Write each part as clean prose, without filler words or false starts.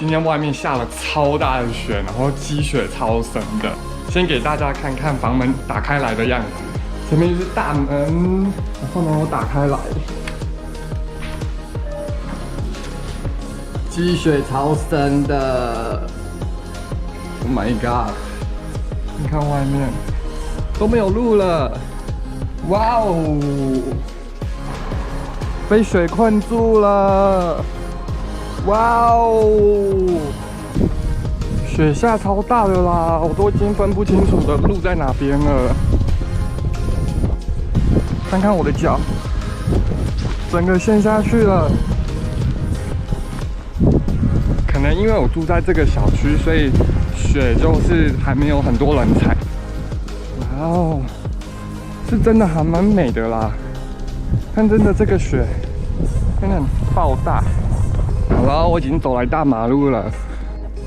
今天外面下了超大的雪，然后积雪超深的。先给大家看看房门打开来的样子，前面就是大门，然后呢我打开来，积雪超深的。Oh my god！ 你看外面都没有路了，哇哦！被雪困住了，哇哦！雪下超大的啦，我都已经分不清楚的路在哪边了。看看我的脚，整个陷下去了。可能因为我住在这个小区，所以雪就是还没有很多人踩。哇哦，是真的还蛮美的啦。看真的这个雪，真的很爆大。好了，我已经走来大马路了。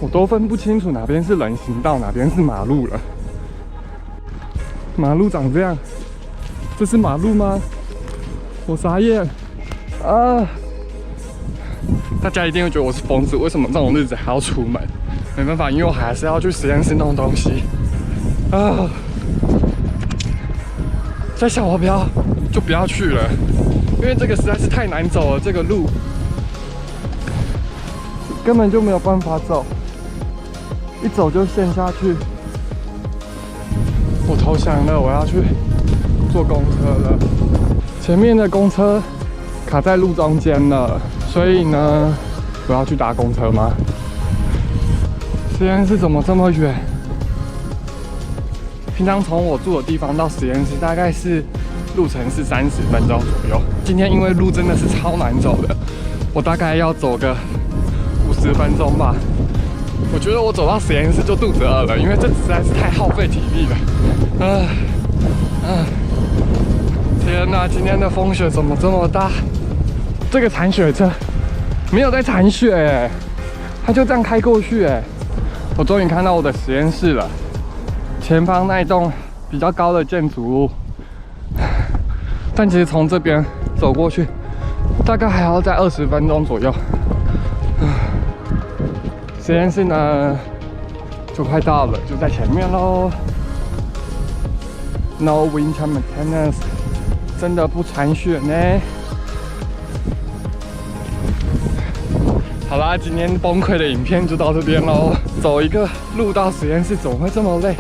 我都分不清楚哪边是人行道，哪边是马路了。马路长这样，这是马路吗？我傻眼啊！大家一定会觉得我是疯子，为什么这种日子还要出门？没办法，因为我还是要去实验室弄东西啊。再小我就不要去了，因为这个实在是太难走了，这个路根本就没有办法走。一走就陷下去，我投降了，我要去坐公车了。前面的公车卡在路中间了，所以呢，我要去搭公车吗？实验室怎么这么远？平常从我住的地方到实验室大概是路程是30分钟左右。今天因为路真的是超难走的，我大概要走个50分钟吧。我觉得我走到实验室就肚子饿了，因为这实在是太耗费体力了。天哪，今天的风雪怎么这么大？这个铲雪车没有在铲雪，它就这样开过去。我终于看到我的实验室了，前方那一栋比较高的建筑物。但其实从这边走过去，大概还要再20分钟左右。实验室呢，就快到了，就在前面喽。No winter maintenance， 真的不铲雪呢。好啦，今天崩溃的影片就到这边喽。走一个路到实验室怎么会这么累？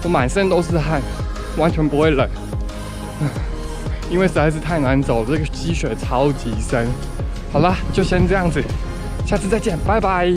我满身都是汗，完全不会冷。因为实在是太难走，这个积雪超级深。好啦，就先这样子。下次再见，拜拜。